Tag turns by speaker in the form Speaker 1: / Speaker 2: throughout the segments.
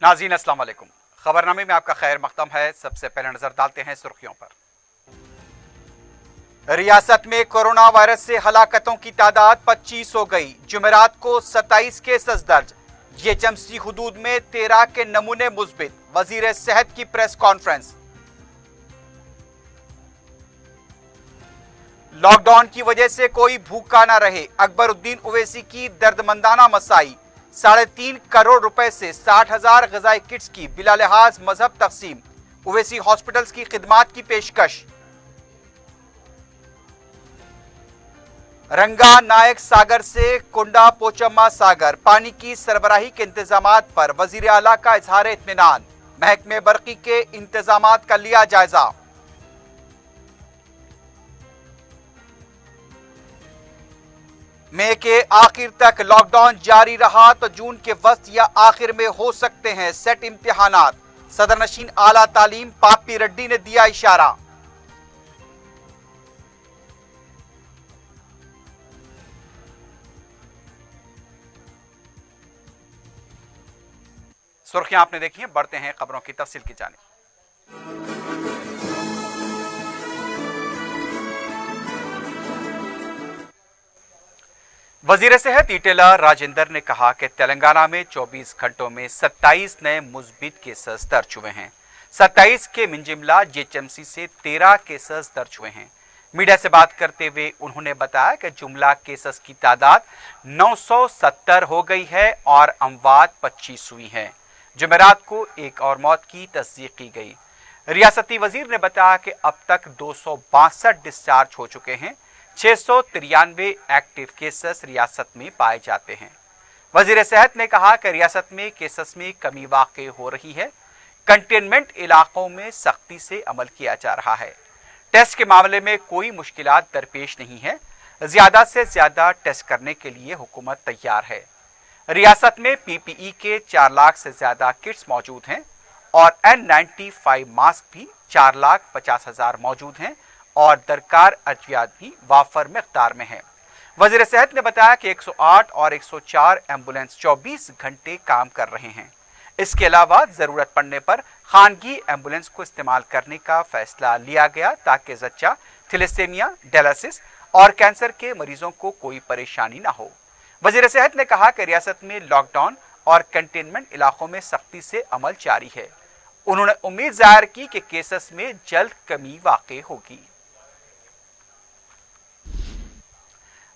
Speaker 1: नाज़रीन अस्सलाम वालेकुम। खबरनामे में आपका खैर मक़दम है। सबसे पहले नजर डालते हैं सुर्खियों पर। रियासत में कोरोना वायरस से हलाकतों की तादाद 25 हो गई। जुमेरात को 27 केसेस दर्ज। जीएचएमसी हुदूद में 13 के नमूने मुस्बित। वजीर सेहत की प्रेस कॉन्फ्रेंस। लॉकडाउन की वजह से कोई भूखा ना रहे, अकबरुद्दीन ओवैसी की दर्दमंदाना मसाई। 3.5 करोड़ रुपए से 60,000 ग़िज़ाई किट्स की बिला लिहाज मजहब तकसीम। ओवैसी हॉस्पिटल्स की खिदमात की पेशकश। रंगा नायक सागर से कुंडा पोचम्मा सागर पानी की सरबराही के इंतजामात पर वजीर आला का इजहार इत्मीनान। महकमे बरकी के इंतजामात का लिया जायजा। मई के आखिर तक लॉकडाउन जारी रहा तो जून के वस्त या आखिर में हो सकते हैं सेट इम्तिहानात। सदर नशीन आला तालीम पापी रेड्डी ने दिया इशारा। सुर्खियां आपने देखी हैं, बढ़ते हैं खबरों की तफसील की जानिब। वजीर सेहत ईटेला राजेंद्र ने कहा कि तेलंगाना में 24 घंटों में 27 नए मुस्बित केसेस दर्ज हुए हैं। 27 के मिंजिमला जीएचएमसी से 13 केसेस दर्ज हुए हैं। मीडिया से बात करते हुए उन्होंने बताया कि जुमला केसेस की तादाद 970 हो गई है और अमवात 25 हुई है। जुमेरात को एक और मौत की तस्दीक की गई। रियासती वजीर ने बताया कि अब तक 262 डिस्चार्ज हो चुके हैं। 693 एक्टिव केसेस रियासत में पाए जाते हैं। वजीर सेहत ने कहा कि रियासत में केसेस में कमी वाक़ई हो रही है। कंटेनमेंट इलाकों में सख्ती से अमल किया जा रहा है। टेस्ट के मामले में कोई मुश्किलात दरपेश नहीं है। ज्यादा से ज्यादा टेस्ट करने के लिए हुकूमत तैयार है। रियासत में पीपीई के 4 लाख से ज्यादा किट्स मौजूद हैं और N95 मास्क भी 4,50,000 मौजूद हैं और दरकार अद्वियात भी वाफर मिक़दार में है। वज़ीर सेहत ने बताया कि 108 और 104 एम्बुलेंस 24 घंटे काम कर रहे हैं। इसके अलावा ज़रूरत पड़ने पर खानगी एम्बुलेंस को इस्तेमाल करने का फैसला लिया गया ताकि जच्चा, थैलेसीमिया, डायलिसिस और कैंसर के मरीजों को कोई परेशानी ना हो। वज़ीर सेहत ने कहा कि रियासत में लॉकडाउन और कंटेनमेंट इलाकों में सख्ती से अमल जारी है। उन्होंने उम्मीद जाहिर की कि केसेस में जल्द कमी वाक़ई होगी।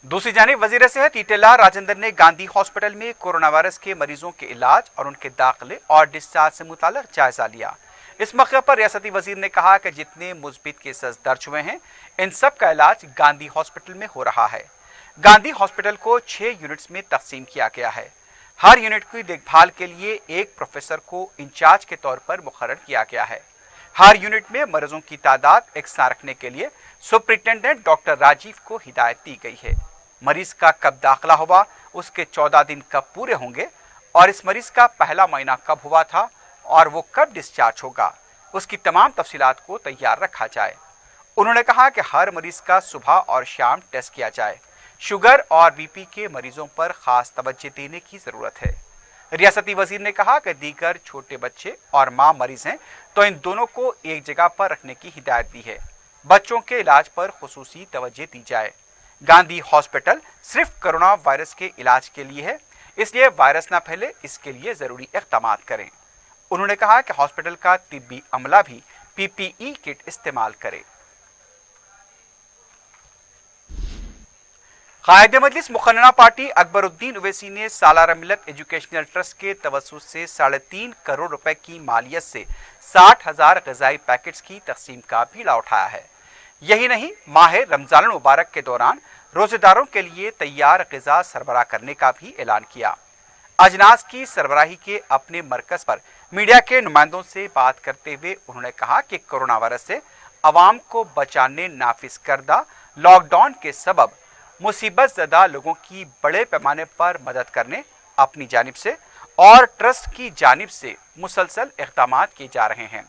Speaker 1: दूसरी जानिब वजीर सेहत ईटेला राजेंद्र ने गांधी हॉस्पिटल में कोरोना वायरस के मरीजों के इलाज और उनके दाखिले और डिस्चार्ज से मुताल्लिक़ जायजा लिया। इस मौके पर रियासती वजीर ने कहा कि जितने मुस्बित केसेस दर्ज हुए हैं इन सब का इलाज गांधी हॉस्पिटल में हो रहा है। गांधी हॉस्पिटल को 6 यूनिट्स में तकसीम किया गया है। हर यूनिट की देखभाल के लिए एक प्रोफेसर को इंचार्ज के तौर पर मुकर्रर किया गया है। हर यूनिट में मरीजों की तादाद एकसां रखने के लिए सुपरिटेंडेंट डॉक्टर राजीव को हिदायत दी गई है। मरीज का कब दाखिला हुआ, उसके 14 दिन कब पूरे होंगे और इस मरीज का पहला महीना कब हुआ था और वो कब डिस्चार्ज होगा, उसकी तमाम तफसीलात को तैयार रखा जाए। उन्होंने कहा कि हर मरीज का सुबह और शाम टेस्ट किया जाए। शुगर और बीपी के मरीजों पर खास तवज्जो देने की जरूरत है। रियासती वजीर ने कहा कि दीगर छोटे बच्चे और मां मरीज हैं तो इन दोनों को एक जगह पर रखने की हिदायत दी है। बच्चों के इलाज पर खुसूसी तवज्जो दी जाए। गांधी हॉस्पिटल सिर्फ कोरोना वायरस के इलाज के लिए है, इसलिए वायरस ना फैले इसके लिए जरूरी इक़दाम करें। उन्होंने कहा कि हॉस्पिटल का तिब्बी अमला भी पीपीई किट इस्तेमाल करे। कायदे मजलिस मुखन्ना पार्टी अकबरुद्दीन ओवैसी ने सालारा मिल्लत एजुकेशनल ट्रस्ट के तवस्सुस से 3.5 करोड़ रुपए की मालियत से 60,000 ग़िज़ाई पैकेट्स की तकसीम का बीड़ा उठाया है। यही नहीं, माह रमजान मुबारक के दौरान रोजेदारों के लिए तैयार ग़िज़ा सरबराह करने का भी ऐलान किया। अजनास की सरबराही के अपने मरकज़ पर मीडिया के नुमाइंदों से बात करते हुए उन्होंने कहा कि कोरोना वायरस से अवाम को बचाने नाफिज करदा लॉकडाउन के सबब मुसीबत ज़दा लोगों की बड़े पैमाने पर मदद करने अपनी जानिब से और ट्रस्ट की जानिब से मुसलसल इक़दाम किए जा रहे हैं।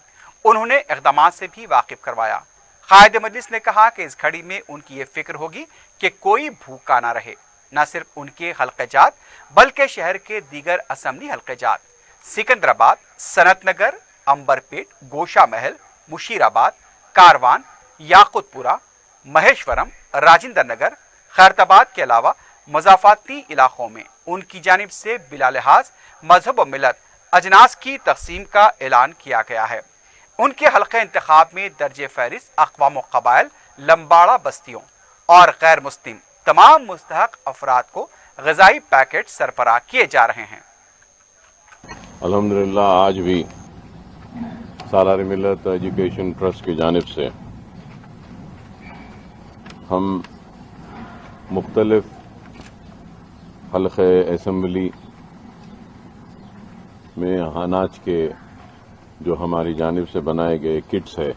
Speaker 1: उन्होंने इक़दाम से भी वाकिफ करवाया। कायदे मजलिस ने कहा कि इस घड़ी में उनकी ये फिक्र होगी कि कोई भूखा ना रहे, न सिर्फ उनके हल्क़े जात बल्कि शहर के दीगर असम्बली हल्क़े जात। सिकंदराबाद, सनत नगर, अंबरपेट, गोशा महल, मुशीराबाद, कारवान, याकुतपुरा, महेश्वरम, राजेंद्र नगर, खैरताबाद के अलावा मजाफाती इलाकों में उनकी जानिब से बिला लिहाज मजहब व मिलत अजनास की तकसीम का ऐलान किया गया है। उनके हल्के इंतखाब में दर्ज फहरिस्त अक़वाम व क़बाइल, लम्बाड़ा बस्तियों और गैर मुस्लिम तमाम मुस्तहक अफराद को ग़िज़ाई पैकेट सरबराह किए जा रहे हैं।
Speaker 2: अल्हम्दुलिल्लाह आज भी सालार मिल्लत एजुकेशन ट्रस्ट की जानिब से हम मुख्तलिफ हल्क़े असम्बली में अनाज के जो हमारी जानिब से बनाए गए किट्स है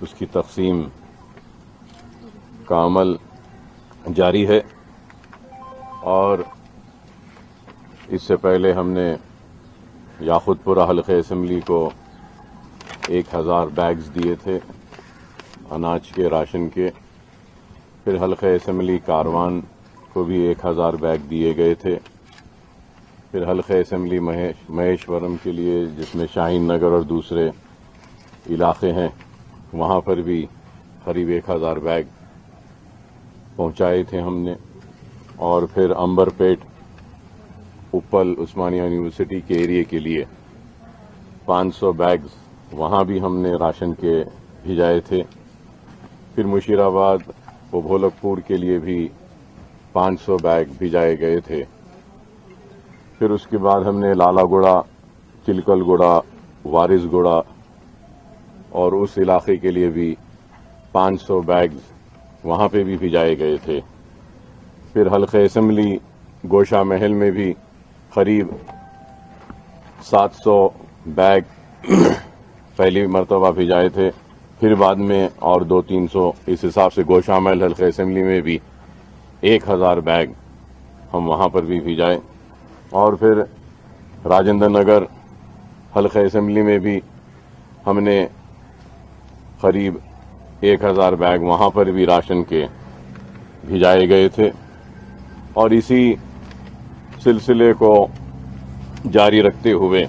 Speaker 2: उसकी तकसीम का अमल जारी है। और इससे पहले हमने याकुतपुरा हल्क़े असम्बली को 1000 बैग्स दिए थे अनाज के, राशन के। फिर हल्क़े असम्बली कारवान को भी 1000 बैग दिए गए थे। फिर हल्क़े असम्बली महेश्वरम के लिए, जिसमें शाहीन नगर और दूसरे इलाके हैं, वहाँ पर भी करीब 1000 बैग पहुँचाए थे हमने। और फिर अंबरपेट, उपल, उस्मानिया यूनिवर्सिटी के एरिया के लिए 500 बैग्स वहाँ भी हमने राशन के भिजाए थे। फिर मुशीराबाद व भोलकपुर के लिए भी 500 बैग भिजाए गए थे। फिर उसके बाद हमने लालागुड़ा, चिलकलगुड़ा, वारिसगुड़ा और उस इलाके के लिए भी 500 बैग्स वहाँ पे भी भिजाए गए थे। फिर हल्क़े असम्बली गोशा महल में भी करीब 700 बैग पहली मरतबा भिजाए थे। फिर बाद में और 200-300, इस हिसाब से गोशा महल हल्क़े असम्बली में भी 1000 बैग हम वहाँ पर भी भिजाए। और फिर राजेंद्र नगर हल्क़े असम्बली में भी हमने करीब 1000 बैग वहाँ पर भी राशन के भिजाए गए थे। और इसी सिलसिले को जारी रखते हुए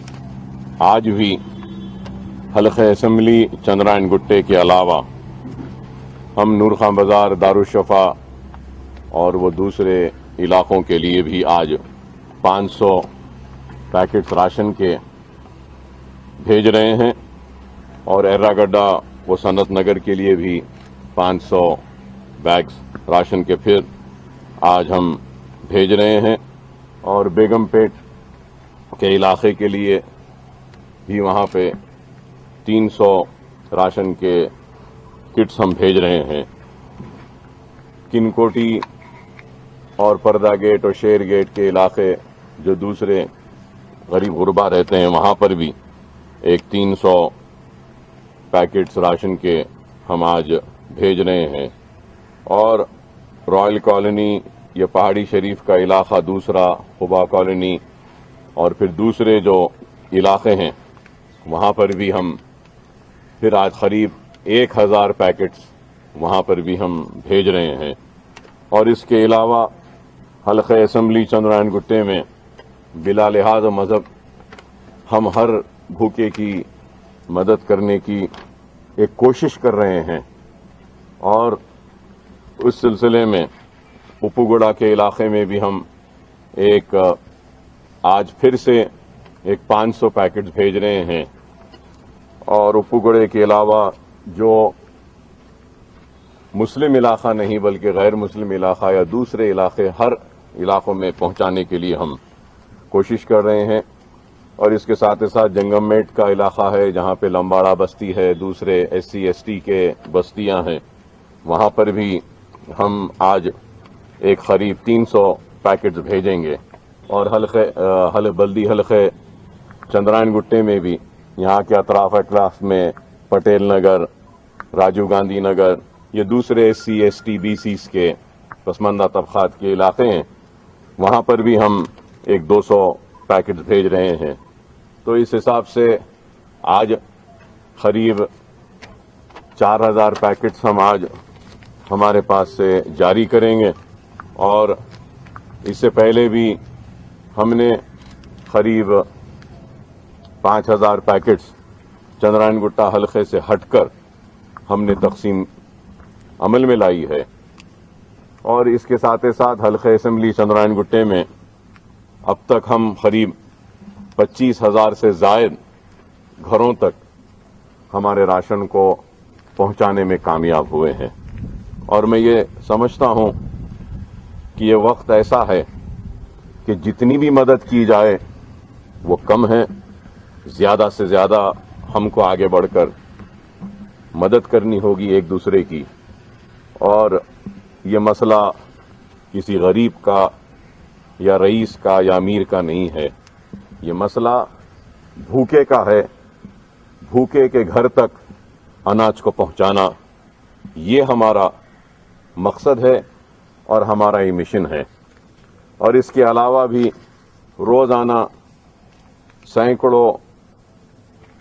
Speaker 2: आज भी हल्क़े असम्बली चंद्रायन गुट्टे के अलावा हम नूर खां बाज़ार, दारुशफ़ा और वो दूसरे इलाकों के लिए भी आज 500 पैकेट्स राशन के भेज रहे हैं। और एर्रागड्डा व सनत नगर के लिए भी 500 बैग्स राशन के फिर आज हम भेज रहे हैं। और बेगमपेट के इलाके के लिए भी वहाँ पे 300 राशन के किट्स हम भेज रहे हैं। किनकोटी और पर्दा गेट और शेर गेट के इलाके जो दूसरे गरीब गुरबा रहते हैं, वहाँ पर भी एक 300 पैकेट्स राशन के हम आज भेज रहे हैं। और रॉयल कॉलोनी, ये पहाड़ी शरीफ का इलाका, दूसरा खुबा कॉलोनी और फिर दूसरे जो इलाके हैं, वहाँ पर भी हम फिर आज करीब 1000 पैकेट्स वहाँ पर भी हम भेज रहे हैं। और इसके अलावा हल्क़े असम्बली चंद्रायन गुट्टे में बिला लिहाज मज़हब हम हर भूखे की मदद करने की एक कोशिश कर रहे हैं। और उस सिलसिले में उपुगुड़ा के इलाके में भी हम एक आज फिर से एक 500 पैकेट भेज रहे हैं। और उपुगुड़े के अलावा जो मुस्लिम इलाका नहीं बल्कि गैर मुस्लिम इलाका या दूसरे इलाके, हर इलाकों में पहुंचाने के लिए हम कोशिश कर रहे हैं। और इसके साथ ही साथ जंगममेट का इलाका है जहां पे लम्बाड़ा बस्ती है, दूसरे SC ST के बस्तियां हैं, वहां पर भी हम आज एक करीब 300 पैकेट्स भेजेंगे। और बल्दी हल्क़े चंद्रायन गुट्टे में भी यहाँ के अतराफ अकलाफ में पटेल नगर, राजीव गांधी नगर, ये दूसरे SC ST BCs के पसमानदा तबक़ात के इलाके हैं, वहाँ पर भी हम एक 200 पैकेट्स भेज रहे हैं। तो इस हिसाब से आज करीब 4000 पैकेट्स हम आज हमारे पास से जारी करेंगे। और इससे पहले भी हमने करीब 5,000 पैकेट्स चंद्रायन गुट्टा हलके से हटकर हमने तकसीम अमल में लाई है और इसके साथ ही साथ हलके असेंबली चंद्रायन गुट्टे में अब तक हम करीब 25,000 से ज़ायद घरों तक हमारे राशन को पहुंचाने में कामयाब हुए हैं और मैं ये समझता हूं कि ये वक्त ऐसा है कि जितनी भी मदद की जाए वो कम है। ज़्यादा से ज़्यादा हमको आगे बढ़कर मदद करनी होगी एक दूसरे की और ये मसला किसी गरीब का या रईस का या अमीर का नहीं है, ये मसला भूखे का है। भूखे के घर तक अनाज को पहुंचाना ये हमारा मकसद है और हमारा ये मिशन है। और इसके अलावा भी रोज़ाना सैकड़ों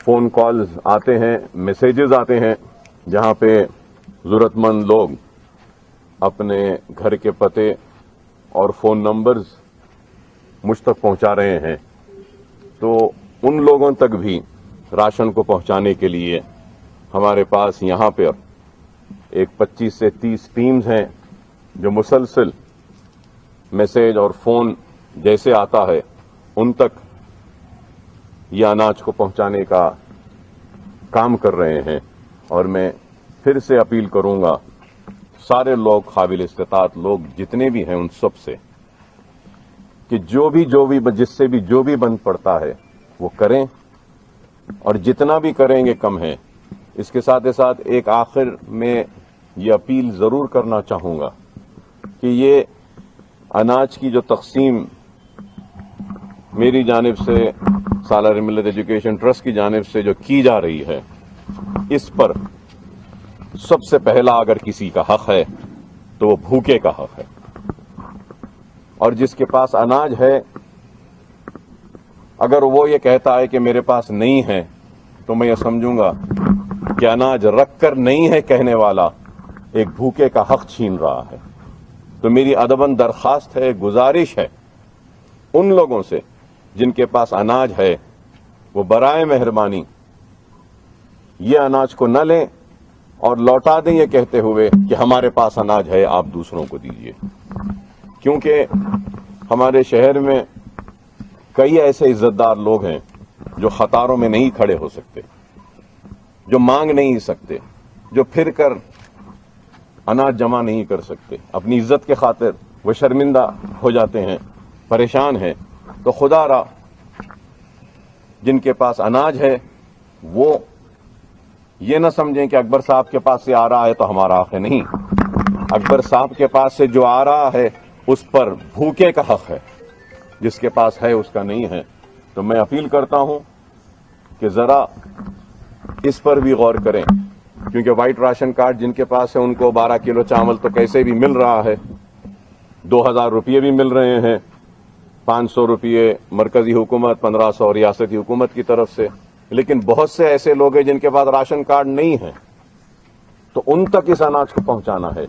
Speaker 2: फ़ोन कॉल्स आते हैं, मैसेजेस आते हैं जहां पे ज़रूरतमंद लोग अपने घर के पते और फ़ोन नंबर्स मुझ तक पहुंचा रहे हैं। तो उन लोगों तक भी राशन को पहुंचाने के लिए हमारे पास यहाँ पर एक 25 से 30 टीम्स हैं जो मुसलसल मैसेज और फ़ोन जैसे आता है उन तक ये अनाज को पहुंचाने का काम कर रहे हैं। और मैं फिर से अपील करूंगा सारे लोग, काबिल इस्तिताअत लोग जितने भी हैं, उन सब से कि जो भी जिससे भी जो भी बन पड़ता है वो करें और जितना भी करेंगे कम है। इसके साथ ही साथ एक आखिर में ये अपील ज़रूर करना चाहूँगा कि ये अनाज की जो तकसीम मेरी जानिब से सालार मिल्लत एजुकेशन ट्रस्ट की जानिब से जो की जा रही है, इस पर सबसे पहला अगर किसी का हक है तो वो भूखे का हक है। और जिसके पास अनाज है, अगर वो ये कहता है कि मेरे पास नहीं है, तो मैं ये समझूंगा कि अनाज रख कर नहीं है कहने वाला एक भूखे का हक छीन रहा है। तो मेरी अदबन दरखास्त है, गुजारिश है उन लोगों से जिनके पास अनाज है, वो बराए मेहरबानी ये अनाज को न लें और लौटा दें ये कहते हुए कि हमारे पास अनाज है, आप दूसरों को दीजिए। क्योंकि हमारे शहर में कई ऐसे इज्जतदार लोग हैं जो खतारों में नहीं खड़े हो सकते, जो मांग नहीं सकते, जो फिर कर अनाज जमा नहीं कर सकते, अपनी इज्जत के खातिर वो शर्मिंदा हो जाते हैं, परेशान हैं। तो खुदारा जिनके पास अनाज है वो ये न समझें कि अकबर साहब के पास से आ रहा है तो हमारा हक है। नहीं, अकबर साहब के पास से जो आ रहा है उस पर भूखे का हक है, जिसके पास है उसका नहीं है। तो मैं अपील करता हूं कि जरा इस पर भी गौर करें, क्योंकि व्हाइट राशन कार्ड जिनके पास है उनको 12 किलो चावल तो कैसे भी मिल रहा है, 2,000 रुपये भी मिल रहे हैं, 500 रुपये मरकजी हुकूमत, 1500 रियासती हुकूमत की तरफ से। लेकिन बहुत से ऐसे लोग हैं जिनके पास राशन कार्ड नहीं है, तो उन तक इस अनाज को पहुंचाना है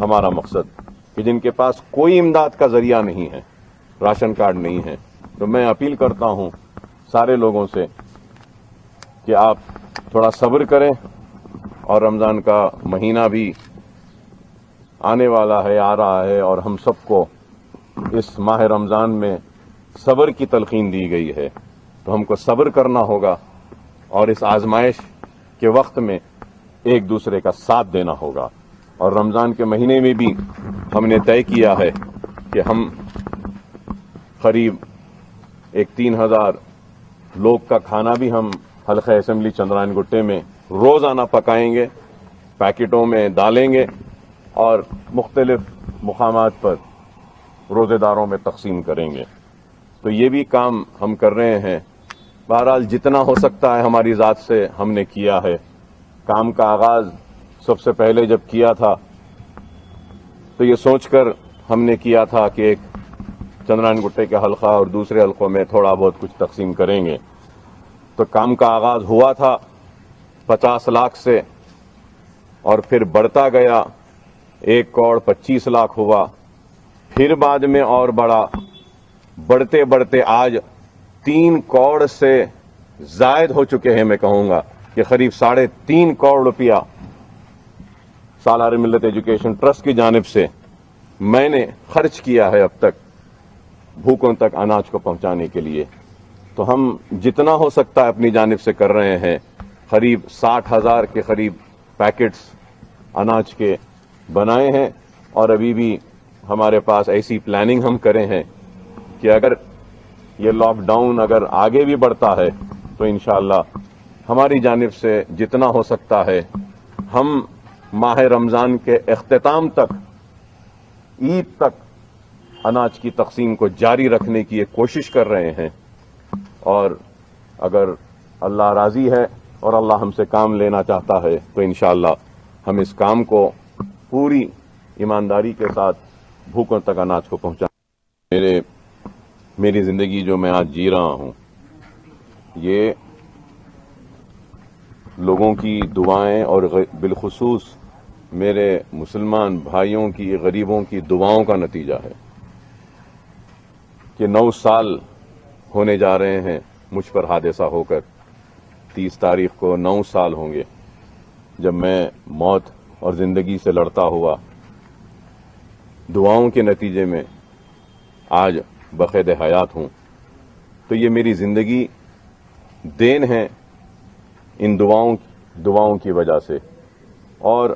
Speaker 2: हमारा मकसद, कि जिनके पास कोई इमदाद का जरिया नहीं है, राशन कार्ड नहीं है। तो मैं अपील करता हूं सारे लोगों से कि आप थोड़ा सब्र करें और रमज़ान का महीना भी आने वाला है, आ रहा है, और हम सबको इस माह रमज़ान में सब्र की तलकीन दी गई है। तो हमको सब्र करना होगा और इस आजमाइश के वक्त में एक दूसरे का साथ देना होगा। और रमज़ान के महीने में भी हमने तय किया है कि हम करीब एक 3,000 लोग का खाना भी हम हल्का असेंबली चंद्रायन गुट्टे में रोज़ाना पकाएंगे, पैकेटों में डालेंगे और मुख्तलिफ मुकामात पर रोज़ेदारों में तकसीम करेंगे। तो ये भी काम हम कर रहे हैं। बहरहाल जितना हो सकता है हमारी ज़ात से हमने किया है। काम का आगाज़ सबसे पहले जब किया था तो ये सोचकर हमने किया था कि एक चंद्रायन गुट्टे के हल्का और दूसरे हल्कों में थोड़ा बहुत कुछ तकसीम करेंगे। तो काम का आगाज़ हुआ था 50 लाख से और फिर बढ़ता गया, 1 करोड़ 25 लाख हुआ, फिर बाद में और बढ़ा, बढ़ते बढ़ते आज 3 करोड़ से زائد ہو چکے ہیں. میں کہوں گا کہ قریب 3.5 کروڑ روپیہ سالار ملت ایجوکیشن ٹرسٹ کی جانب سے میں نے خرچ کیا ہے اب تک بھوکوں تک اناج کو پہنچانے کے لیے. تو ہم جتنا ہو سکتا ہے اپنی جانب سے کر رہے ہیں. قریب 60,000 کے قریب پیکٹس اناج کے بنائے ہیں اور ابھی بھی ہمارے پاس ایسی پلاننگ ہم کرے ہیں کہ اگر یہ لاک ڈاؤن اگر آگے بھی بڑھتا ہے تو انشاءاللہ ہماری جانب سے جتنا ہو سکتا ہے ہم ماہ رمضان کے اختتام تک عید تک اناج کی تقسیم کو جاری رکھنے کی ایک کوشش کر رہے ہیں. اور اگر اللہ راضی ہے اور اللہ ہم سے کام لینا چاہتا ہے تو انشاءاللہ ہم اس کام کو پوری ایمانداری کے ساتھ بھوکوں تک اناج کو پہنچا. میری زندگی جو میں آج جی رہا ہوں یہ لوگوں کی دعائیں اور بالخصوص میرے مسلمان بھائیوں کی غریبوں کی دعاؤں کا نتیجہ ہے کہ 9 سال ہونے جا رہے ہیں مجھ پر حادثہ ہو کر. 30 تاریخ کو 9 سال ہوں گے جب میں موت اور زندگی سے لڑتا ہوا دعاؤں کے نتیجے میں آج بقید حیات ہوں. تو یہ میری زندگی دین ہے ان دعاؤں کی وجہ سے. اور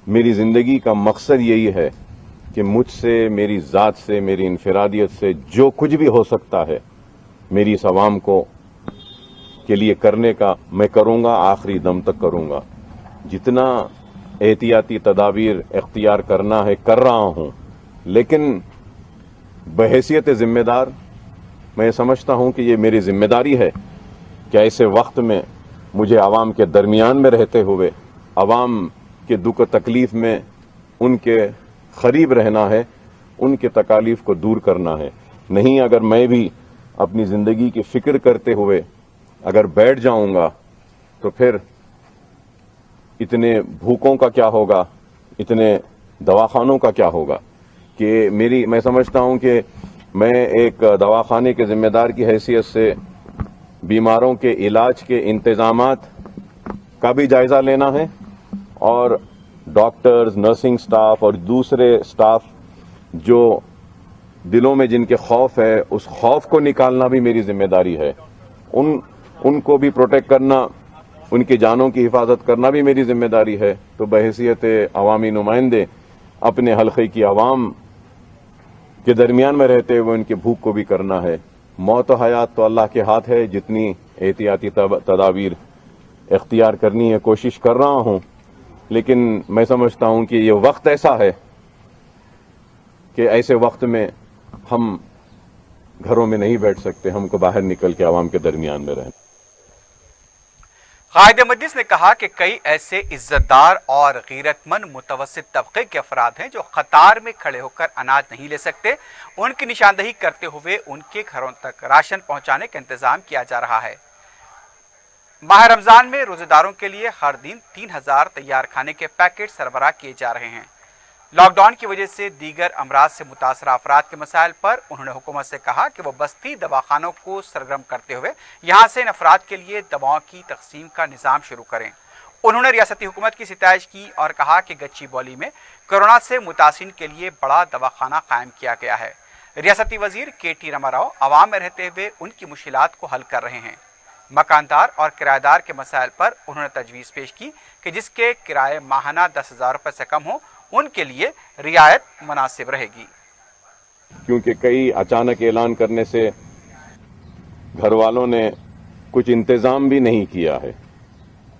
Speaker 2: میری زندگی کا مقصد یہی ہے کہ مجھ سے میری ذات سے میری انفرادیت سے جو کچھ بھی ہو سکتا ہے میری اس عوام کو کے لیے کرنے کا میں کروں گا. آخری دم تک کروں گا. جتنا احتیاطی تدابیر اختیار کرنا ہے کر رہا ہوں. لیکن بحیثیت ذمہ دار میں سمجھتا ہوں کہ یہ میری ذمہ داری ہے کہ ایسے وقت میں مجھے عوام کے درمیان میں رہتے ہوئے عوام کے دکھ و تکلیف میں ان کے قریب رہنا ہے, ان کے تکالیف کو دور کرنا ہے. نہیں اگر میں بھی اپنی زندگی کی فکر کرتے ہوئے اگر بیٹھ جاؤں گا تو پھر اتنے بھوکوں کا کیا ہوگا, اتنے دواخانوں کا کیا ہوگا. کہ میں سمجھتا ہوں کہ میں ایک دواخانے کے ذمہ دار کی حیثیت سے بیماروں کے علاج کے انتظامات کا بھی جائزہ لینا ہے اور ڈاکٹرز, نرسنگ سٹاف اور دوسرے سٹاف جو دلوں میں جن کے خوف ہے اس خوف کو نکالنا بھی میری ذمہ داری ہے. ان کو بھی پروٹیکٹ کرنا, ان کی جانوں کی حفاظت کرنا بھی میری ذمہ داری ہے. تو بحیثیت عوامی نمائندے اپنے حلقے کی عوام کے درمیان میں رہتے ہوئے ان کی بھوک کو بھی کرنا ہے. موت و حیات تو اللہ کے ہاتھ ہے. جتنی احتیاطی تدابیر اختیار کرنی ہے کوشش کر رہا ہوں. لیکن میں سمجھتا ہوں کہ یہ وقت ایسا ہے کہ ایسے وقت میں ہم گھروں میں نہیں بیٹھ سکتے, ہم کو باہر نکل کے عوام کے درمیان میں رہنا.
Speaker 1: قائد مجلس نے کہا کہ کئی ایسے عزت دار اور غیرت مند متوسط طبقے کے افراد ہیں جو قطار میں کھڑے ہو کر اناج نہیں لے سکتے. ان کی نشاندہی کرتے ہوئے ان کے گھروں تک راشن پہنچانے کا انتظام کیا جا رہا ہے. ماہ رمضان میں روزے داروں کے لیے ہر دن 3000 تیار کھانے کے پیکٹ سربراہ کیے جا رہے ہیں. لاک ڈاؤن کی وجہ سے دیگر امراض سے متاثرہ افراد کے مسائل پر انہوں نے حکومت سے کہا کہ وہ بستی دواخانوں کو سرگرم کرتے ہوئے یہاں سے ان افراد کے لیے دواؤں کی تقسیم کا نظام شروع کریں. انہوں نے ریاستی حکومت کی ستائش کی اور کہا کہ گچی بولی میں کورونا سے متاثرین کے لیے بڑا دواخانہ قائم کیا گیا ہے. ریاستی وزیر KT راما راؤ عوام میں رہتے ہوئے ان کی مشکلات کو حل کر رہے ہیں. مکاندار اور کرایہ دار کے مسائل پر انہوں نے تجویز پیش کی کہ جس کے کرائے ماہانہ 10,000 روپے سے کم ہوں ان کے لیے رعایت مناسب رہے گی.
Speaker 2: کیونکہ کئی اچانک اعلان کرنے سے گھر والوں نے کچھ انتظام بھی نہیں کیا ہے,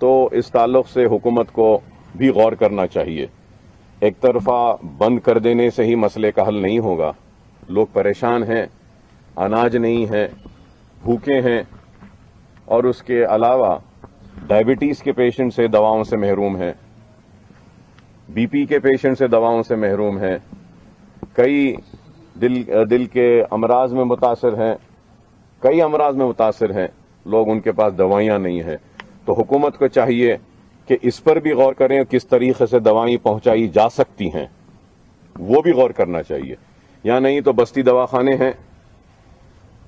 Speaker 2: تو اس تعلق سے حکومت کو بھی غور کرنا چاہیے. ایک طرفہ بند کر دینے سے ہی مسئلے کا حل نہیں ہوگا. لوگ پریشان ہیں, اناج نہیں ہے, بھوکے ہیں, اور اس کے علاوہ ڈائبٹیز کے پیشنٹ سے دواؤں سے محروم ہیں, BP کے پیشنٹ سے دواؤں سے محروم ہیں, کئی دل کے امراض میں متاثر ہیں, کئی امراض میں متاثر ہیں, لوگ ان کے پاس دوائیاں نہیں ہیں. تو حکومت کو چاہیے کہ اس پر بھی غور کریں, کس طریقے سے دوائیں پہنچائی جا سکتی ہیں وہ بھی غور کرنا چاہیے. یا نہیں تو بستی دواخانے ہیں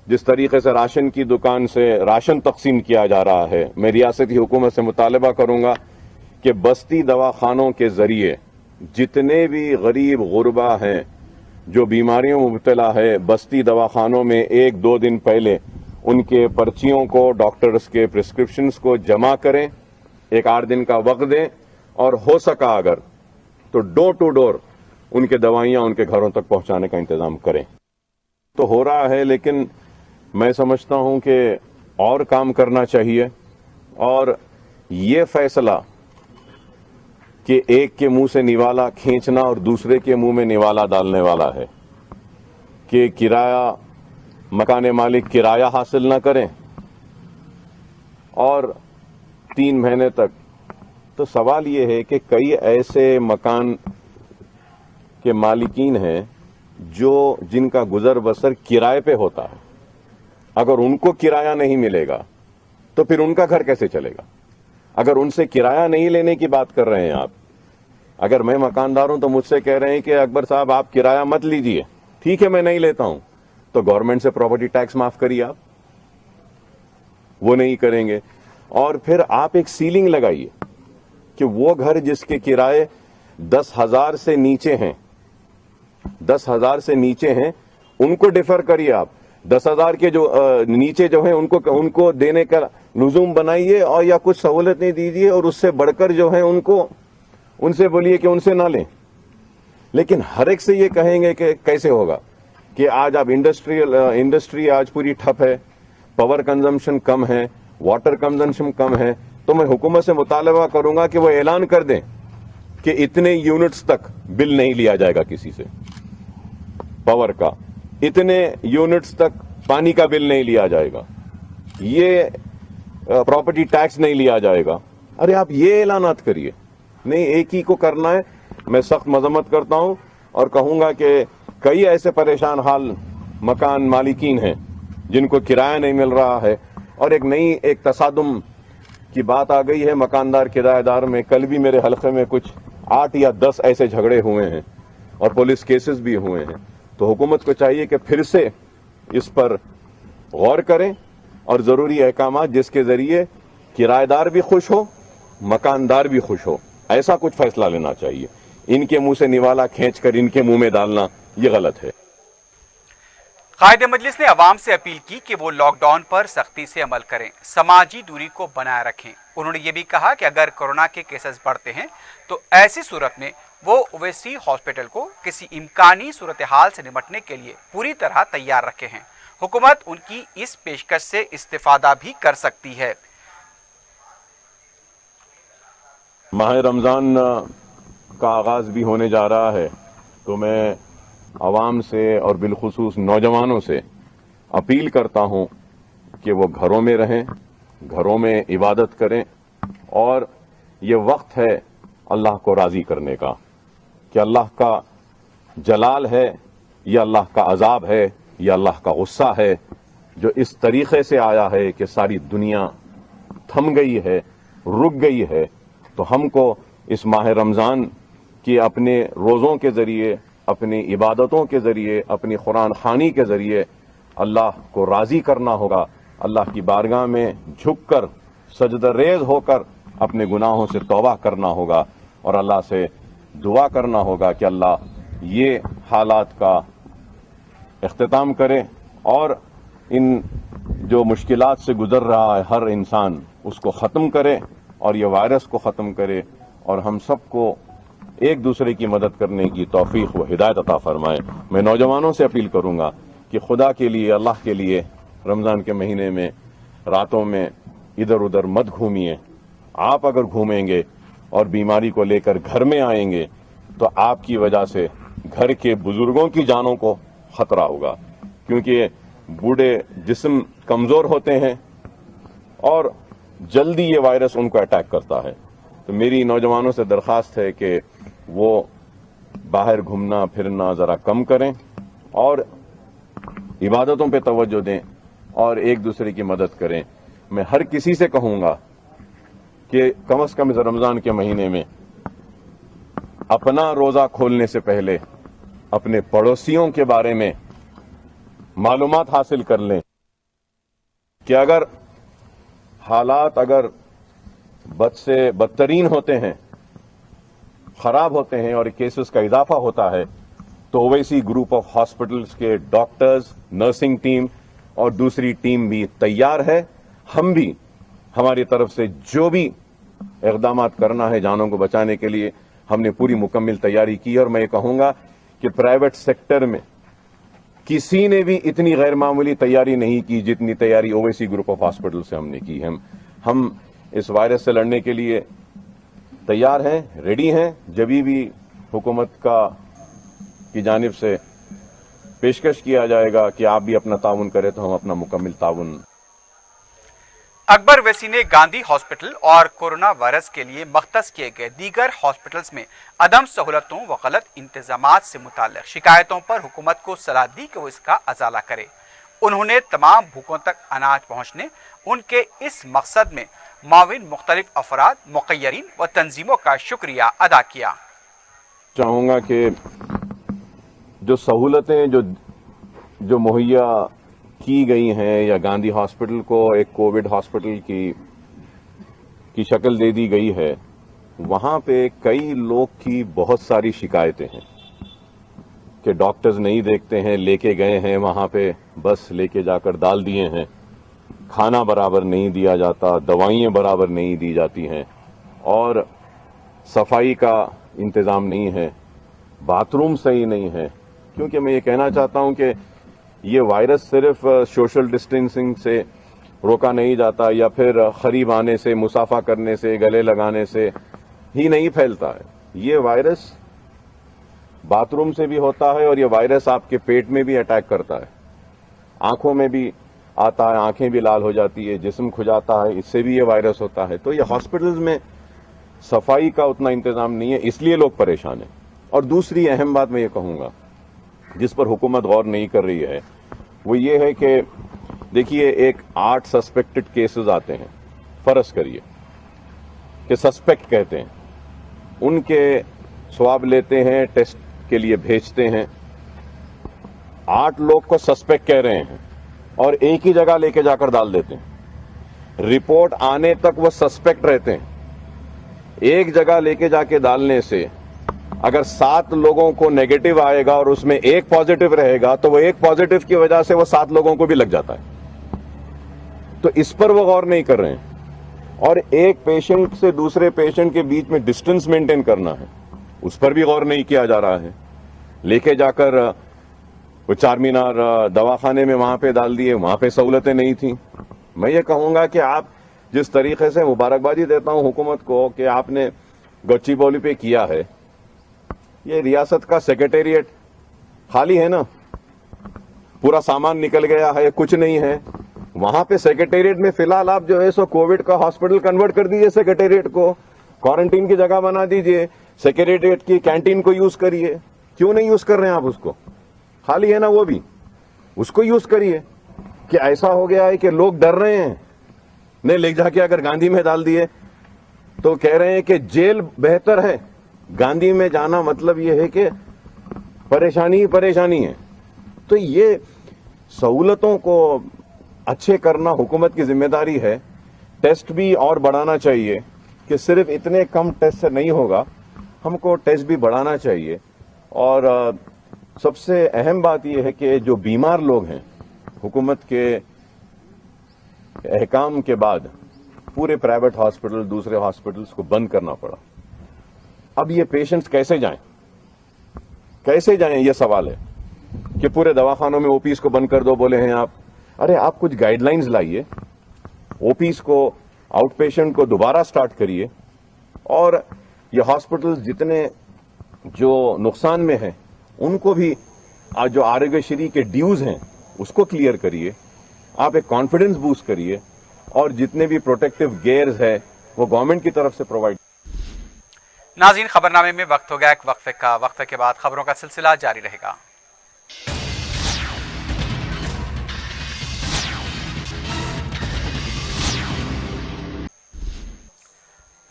Speaker 2: جس طریقے سے راشن کی دکان سے راشن تقسیم کیا جا رہا ہے، میں ریاستی حکومت سے مطالبہ کروں گا کہ بستی دواخانوں کے ذریعے جتنے بھی غریب غربا ہیں جو بیماریوں میں مبتلا ہے، بستی دواخانوں میں 1-2 دن پہلے ان کے پرچیوں کو، ڈاکٹرز کے پرسکرپشنز کو جمع کریں، 1-8 دن کا وقت دیں، اور ہو سکا اگر تو ڈور ٹو ڈور ان کے دوائیاں ان کے گھروں تک پہنچانے کا انتظام کریں۔ تو ہو رہا ہے، لیکن میں سمجھتا ہوں کہ اور کام کرنا چاہیے، اور یہ فیصلہ کہ ایک کے منہ سے نوالا کھینچنا اور دوسرے کے منہ میں نوالا ڈالنے والا ہے کہ کرایہ مکان مالک کرایہ حاصل نہ کریں اور 3 مہینے تک۔ تو سوال یہ ہے کہ کئی ایسے مکان کے مالکین ہیں جن کا گزر بسر کرائے پہ ہوتا ہے، اگر ان کو کرایہ نہیں ملے گا تو پھر ان کا گھر کیسے چلے گا؟ اگر ان سے کرایہ نہیں لینے کی بات کر رہے ہیں آپ، اگر میں مکاندار ہوں تو مجھ سے کہہ رہے ہیں کہ اکبر صاحب آپ کرایہ مت لیجئے، ٹھیک ہے میں نہیں لیتا ہوں، تو گورنمنٹ سے پراپرٹی ٹیکس معاف کریے آپ، وہ نہیں کریں گے۔ اور پھر آپ ایک سیلنگ لگائیے کہ وہ گھر جس کے کرائے 10,000 سے نیچے ہیں، 10,000 سے نیچے ہیں، ان کو ڈیفر کریے آپ، 10,000 کے جو نیچے جو ہیں ان کو دینے کا لزوم بنائیے، اور یا کچھ سہولت نہیں دیجیے، اور اس سے بڑھ کر جو ہیں ان سے بولیے کہ ان سے نہ لیں۔ لیکن ہر ایک سے یہ کہیں گے کہ کیسے ہوگا کہ آج آپ انڈسٹری آج پوری ٹھپ ہے، پاور کنزمپشن کم ہے، واٹر کنزمپشن کم ہے، تو میں حکومت سے مطالبہ کروں گا کہ وہ اعلان کر دیں کہ اتنے یونٹس تک بل نہیں لیا جائے گا کسی سے پاور کا، اتنے یونٹس تک پانی کا بل نہیں لیا جائے گا، یہ پراپرٹی ٹیکس نہیں لیا جائے گا۔ ارے آپ یہ اعلانات کریے، نہیں ایک ہی کو کرنا ہے۔ میں سخت مذمت کرتا ہوں اور کہوں گا کہ کئی ایسے پریشان حال مکان مالکین ہیں جن کو کرایہ نہیں مل رہا ہے، اور ایک تصادم کی بات آ گئی ہے مکاندار کرایہ دار میں۔ کل بھی میرے حلقے میں کچھ 8 یا 10 ایسے جھگڑے ہوئے ہیں اور پولیس کیسز بھی ہوئے ہیں۔ تو حکومت کو چاہیے کہ پھر سے اس پر غور کریں اور ضروری احکامات جس کے ذریعے کرایہ دار بھی خوش ہو، مکاندار بھی خوش ہو، ایسا کچھ فیصلہ لینا چاہیے۔ ان کے منہ سے نوالا کھینچ کر ان کے منہ میں ڈالنا یہ غلط ہے۔
Speaker 1: قائد مجلس نے عوام سے اپیل کی کہ وہ لاک ڈاؤن پر سختی سے عمل کریں، سماجی دوری کو بنائے رکھیں۔ انہوں نے یہ بھی کہا کہ اگر کورونا کے کیسز بڑھتے ہیں تو ایسی صورت میں وہ اویسی ہاسپٹل کو کسی امکانی صورتحال سے نمٹنے کے لیے پوری طرح تیار رکھے ہیں۔ حکومت ان کی اس پیشکش سے استفادہ بھی کر سکتی ہے۔
Speaker 2: ماہ رمضان کا آغاز بھی ہونے جا رہا ہے، تو میں عوام سے اور بالخصوص نوجوانوں سے اپیل کرتا ہوں کہ وہ گھروں میں رہیں، گھروں میں عبادت کریں، اور یہ وقت ہے اللہ کو راضی کرنے کا، کہ اللہ کا جلال ہے یا اللہ کا عذاب ہے یا اللہ کا غصہ ہے جو اس طریقے سے آیا ہے کہ ساری دنیا تھم گئی ہے، رک گئی ہے۔ تو ہم کو اس ماہ رمضان کی اپنے روزوں کے ذریعے، اپنی عبادتوں کے ذریعے، اپنی قرآن خوانی کے ذریعے اللہ کو راضی کرنا ہوگا، اللہ کی بارگاہ میں جھک کر سجدہ ریز ہو کر اپنے گناہوں سے توبہ کرنا ہوگا، اور اللہ سے دعا کرنا ہوگا کہ اللہ یہ حالات کا اختتام کرے اور ان جو مشکلات سے گزر رہا ہے ہر انسان اس کو ختم کرے، اور یہ وائرس کو ختم کرے، اور ہم سب کو ایک دوسرے کی مدد کرنے کی توفیق و ہدایت عطا فرمائے۔ میں نوجوانوں سے اپیل کروں گا کہ خدا کے لیے، اللہ کے لیے رمضان کے مہینے میں راتوں میں ادھر ادھر مت گھومیے۔ آپ اگر گھومیں گے اور بیماری کو لے کر گھر میں آئیں گے تو آپ کی وجہ سے گھر کے بزرگوں کی جانوں کو خطرہ ہوگا، کیونکہ بوڑھے جسم کمزور ہوتے ہیں اور جلدی یہ وائرس ان کو اٹیک کرتا ہے۔ تو میری نوجوانوں سے درخواست ہے کہ وہ باہر گھومنا پھرنا ذرا کم کریں اور عبادتوں پہ توجہ دیں اور ایک دوسرے کی مدد کریں۔ میں ہر کسی سے کہوں گا کہ کم از کم اس رمضان کے مہینے میں اپنا روزہ کھولنے سے پہلے اپنے پڑوسیوں کے بارے میں معلومات حاصل کر لیں۔ कि अगर हालात अगर बद से बदतरीन होते हैं, खराब होते हैं और केसेस का इजाफा होता है, तो ओवैसी ग्रुप ऑफ हॉस्पिटल्स के डॉक्टर्स, नर्सिंग टीम और दूसरी टीम भी तैयार है। हम भी हमारी तरफ से जो भी इक़दाम करना है जानों को बचाने के लिए, हमने पूरी मुकम्मल तैयारी की। और मैं ये कहूंगा कि प्राइवेट सेक्टर में किसी ने भी इतनी गैर मामूली तैयारी नहीं की जितनी तैयारी ओवैसी ग्रुप ऑफ हॉस्पिटल से हमने की। हम इस वायरस से लड़ने के लिए तैयार हैं, रेडी हैं। जब भी हुकूमत की जानिब से पेशकश किया जाएगा कि आप भी अपना ताउन करें, तो हम अपना मुकम्मल ताउन।
Speaker 1: अकबर वैसी ने गांधी हॉस्पिटल और कोरोना वायरस के लिए मख्तस किए गए दीगर हॉस्पिटल्स में अदम सहूलतों व गलत इंतजामात से मुताल्लिक शिकायतों पर हुकूमत को सलाह दी कि वो इसका अजाला करे। उन्होंने तमाम भूखों तक अनाज पहुंचने उनके इस मकसद में माविन मुख्तलिफ अफराद, मुक़य्यरीन व तंजीमों का शुक्रिया अदा किया।
Speaker 2: चाहूँगा कि जो सहूलतें जो मुहैया की गई हैं या गांधी हॉस्पिटल को एक कोविड हॉस्पिटल की शक्ल दे दी गई है, वहाँ पे कई लोग की बहुत सारी शिकायतें हैं कि डॉक्टर्स नहीं देखते हैं, लेके गए हैं वहाँ पे, बस लेके जाकर डाल दिए हैं, खाना बराबर नहीं दिया जाता, दवाइयाँ बराबर नहीं दी जाती हैं और सफाई का इंतज़ाम नहीं है, बाथरूम सही नहीं है। क्योंकि मैं ये कहना चाहता हूँ कि ये वायरस सिर्फ सोशल डिस्टेंसिंग से रोका नहीं जाता या फिर करीब आने से, मुसाफा करने से, गले लगाने से ही नहीं फैलता है। ये वायरस बाथरूम से भी होता है और ये वायरस आपके पेट में भी अटैक करता है, आंखों में भी आता है, आंखें भी लाल हो जाती है, जिस्म खुजाता है, इससे भी ये वायरस होता है। तो ये हॉस्पिटल्स में सफाई का उतना इंतजाम नहीं है, इसलिए लोग परेशान हैं। और दूसरी अहम बात मैं ये कहूँगा जिस पर हुकूमत गौर नहीं कर रही है, वो ये है कि देखिए, एक 8 सस्पेक्टेड केसेस आते हैं, फर्ज करिए कि सस्पेक्ट कहते हैं, उनके स्वाब लेते हैं, टेस्ट के लिए भेजते हैं, 8 लोग को सस्पेक्ट कह रहे हैं और एक ही जगह लेके जाकर डाल देते हैं। रिपोर्ट आने तक वो सस्पेक्ट रहते हैं। एक जगह लेके जाके डालने से अगर 7 लोगों को नेगेटिव आएगा और उसमें एक पॉजिटिव रहेगा, तो वो एक पॉजिटिव की वजह से वो 7 लोगों को भी लग जाता है। तो इस पर वो गौर नहीं कर रहे हैं। और एक पेशेंट से दूसरे पेशेंट के बीच में डिस्टेंस मेंटेन करना है, उस पर भी गौर नहीं किया जा रहा है। लेके जाकर वो चार मीनार दवाखाने में वहां पे डाल दिए, वहां पे सहूलतें नहीं थी। मैं ये कहूंगा कि आप जिस तरीके से, मुबारकबादी देता हूं हुकूमत को कि आपने गच्चीबौली पे किया है, ये रियासत का सेक्रेटेरिएट खाली है ना, पूरा सामान निकल गया है, कुछ नहीं है। वहां पे सेक्रेटेरिएट में फिलहाल आप जो है सो कोविड का हॉस्पिटल कन्वर्ट कर दीजिए, सेक्रेटेरिएट को क्वारंटीन की जगह बना दीजिए, सेक्रेटेरिएट की कैंटीन को यूज करिए। क्यों नहीं यूज कर रहे हैं आप उसको? खाली है ना, वो भी उसको यूज करिए। कि ऐसा हो गया है कि लोग डर रहे हैं, नहीं ले जाके अगर गांधी में डाल दिए तो कह रहे हैं कि जेल बेहतर है। गांधी में जाना मतलब ये है कि परेशानी ही परेशानी है। तो ये सहूलतों को अच्छे करना हुकूमत की जिम्मेदारी है। टेस्ट भी और बढ़ाना चाहिए कि सिर्फ इतने कम टेस्ट से नहीं होगा, हमको टेस्ट भी बढ़ाना चाहिए। और सबसे अहम बात यह है कि जो बीमार लोग हैं, हुकूमत के अहकाम के बाद पूरे प्राइवेट हॉस्पिटल, दूसरे हॉस्पिटल्स को बंद करना पड़ा। अब ये पेशेंट्स कैसे जाएं ये सवाल है कि पूरे दवाखानों में ओपीज को बंद कर दो बोले हैं आप। अरे आप कुछ गाइडलाइंस लाइए, ओपीज को, आउट पेशेंट को दोबारा स्टार्ट करिए। और ये हॉस्पिटल्स जितने जो नुकसान में हैं उनको भी आज जो आरोग्यश्री के ड्यूज हैं उसको क्लियर करिए। आप एक कॉन्फिडेंस बूस्ट करिए और जितने भी प्रोटेक्टिव गेयर्स है वो गवर्नमेंट की तरफ से प्रोवाइड।
Speaker 1: नाज़रीन, खबरनामे में वक्त हो गया एक वक्फे का। वक्फे के बाद खबरों का सिलसिला जारी रहेगा।